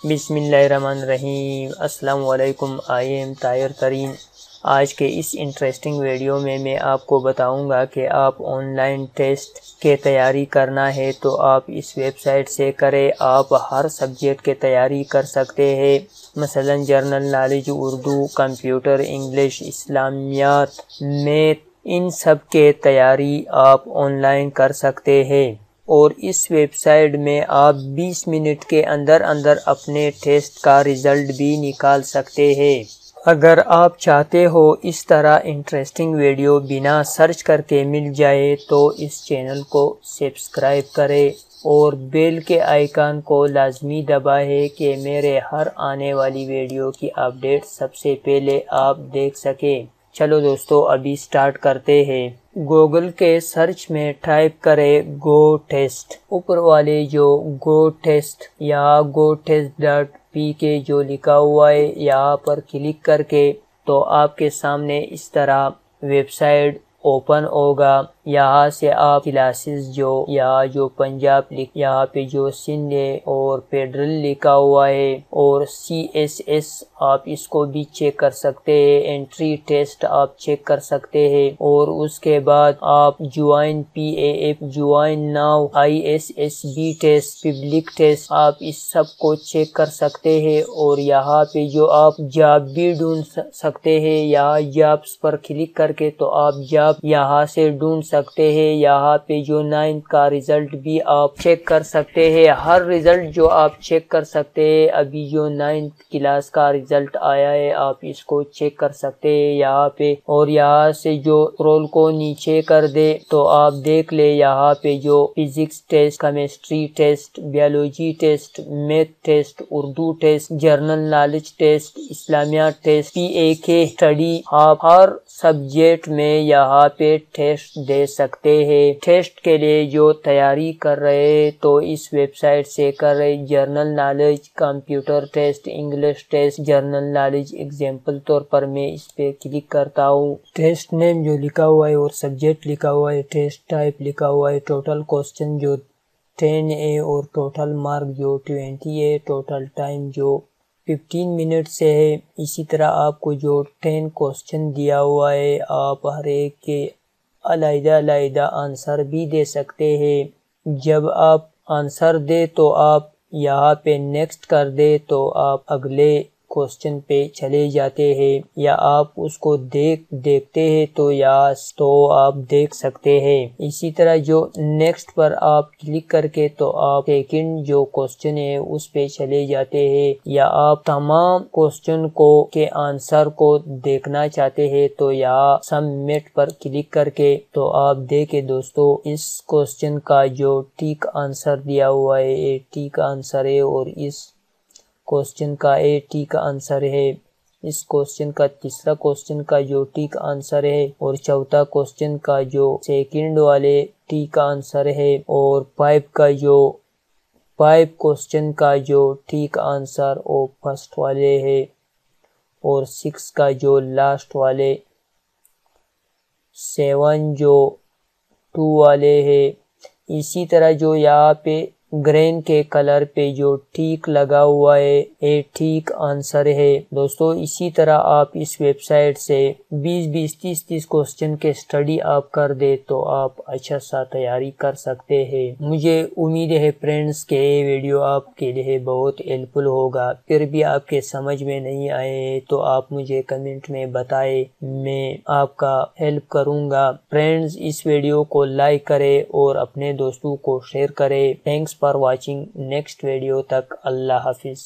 बिस्मिल्लाहिर्रहमानिर्रहीम। अस्सलाम वालेकुम। आई एम ताहिर तरीन। आज के इस इंटरेस्टिंग वीडियो में मैं आपको बताऊंगा कि आप ऑनलाइन टेस्ट के तैयारी करना है तो आप इस वेबसाइट से करें। आप हर सब्जेक्ट के तैयारी कर सकते हैं, मसलन general knowledge, Urdu, computer, English, इस्लामियात, मैथ, इन सब के तैयारी आप ऑनलाइन कर सकते हैं। और इस वेबसाइट में आप 20 मिनट के अंदर अंदर अपने टेस्ट का रिज़ल्ट भी निकाल सकते हैं। अगर आप चाहते हो इस तरह इंटरेस्टिंग वीडियो बिना सर्च करके मिल जाए तो इस चैनल को सब्सक्राइब करें और बेल के आइकन को लाजमी दबाएं कि मेरे हर आने वाली वीडियो की अपडेट सबसे पहले आप देख सकें। चलो दोस्तों, अभी स्टार्ट करते हैं। गूगल के सर्च में टाइप करें गो टेस्ट। ऊपर वाले जो गो टेस्ट या go-test.pk जो लिखा हुआ है, यहाँ पर क्लिक करके तो आपके सामने इस तरह वेबसाइट ओपन होगा। यहाँ से आप क्लासेस जो पंजाब यहाँ पे जो सिंध है और फेडरल लिखा हुआ है और CSS आप इसको भी चेक कर सकते हैं। एंट्री टेस्ट आप चेक कर सकते हैं और उसके बाद आप join PAF, join now, ISSB test, public test, आप इस सब को चेक कर सकते हैं। और यहाँ पे जो आप जॉब भी ढूंढ सकते हैं, यहाँ जॉब्स पर क्लिक करके तो आप जॉब यहाँ से ढूंढ सकते हैं। यहाँ पे जो 9th का रिजल्ट भी आप चेक कर सकते हैं। हर रिजल्ट जो आप चेक कर सकते हैं, अभी जो 9th क्लास का रिजल्ट आया है आप इसको चेक कर सकते हैं यहाँ पे। और यहाँ से जो स्क्रॉल को नीचे कर दे तो आप देख ले, यहाँ पे जो physics test, chemistry test, biology test, math test, Urdu test, general knowledge test, इस्लामियात टेस्ट, PAK स्टडी, आप हर सब्जेक्ट में यहाँ पे टेस्ट दे सकते हैं। टेस्ट के लिए जो तैयारी कर रहे हैं तो इस वेबसाइट से कर रहे। General knowledge, computer test, English test, general knowledge example तौर पर मैं इस पे क्लिक करता हूँ। टेस्ट नेम जो लिखा हुआ है और सब्जेक्ट लिखा हुआ है, टेस्ट टाइप लिखा हुआ है, टोटल क्वेश्चन जो 10 है और टोटल मार्क जो 20 है, टोटल टाइम जो 15 मिनट से है। इसी तरह आपको जो 10 क्वेश्चन दिया हुआ है, आप हर एक के अलग-अलग आंसर भी दे सकते हैं। जब आप आंसर दे तो आप यहाँ पे नेक्स्ट कर दे तो आप अगले क्वेश्चन पे चले जाते हैं, या आप उसको देखते हैं तो आप देख सकते हैं। इसी तरह जो नेक्स्ट पर आप क्लिक करके तो आप सेकंड जो क्वेश्चन है उस पे चले जाते हैं, या आप तमाम क्वेश्चन को के आंसर को देखना चाहते हैं तो यहाँ सबमिट पर क्लिक करके तो आप देखे दोस्तों इस क्वेश्चन का जो ठीक आंसर दिया हुआ है, ये ठीक आंसर है और इस क्वेश्चन का ए ठीक आंसर है। इस क्वेश्चन का तीसरा क्वेश्चन का जो ठीक आंसर है और चौथा क्वेश्चन का जो सेकंड वाले ठीक आंसर है और 5 क्वेश्चन का जो ठीक आंसर और फर्स्ट वाले है और 6 का जो लास्ट वाले, 7 जो 2 वाले है। इसी तरह जो यहाँ पे ग्रीन के कलर पे जो ठीक लगा हुआ है ये ठीक आंसर है दोस्तों। इसी तरह आप इस वेबसाइट से 20-20, 30-30 क्वेश्चन के स्टडी आप कर दे तो आप अच्छा सा तैयारी कर सकते हैं। मुझे उम्मीद है फ्रेंड्स के ये वीडियो आपके लिए बहुत हेल्पफुल होगा। फिर भी आपके समझ में नहीं आए तो आप मुझे कमेंट में बताएं, मैं आपका हेल्प करूंगा। फ्रेंड्स, इस वीडियो को लाइक करें और अपने दोस्तों को शेयर करें। Thanks for watching. Next video तक अल्लाह हाफिज।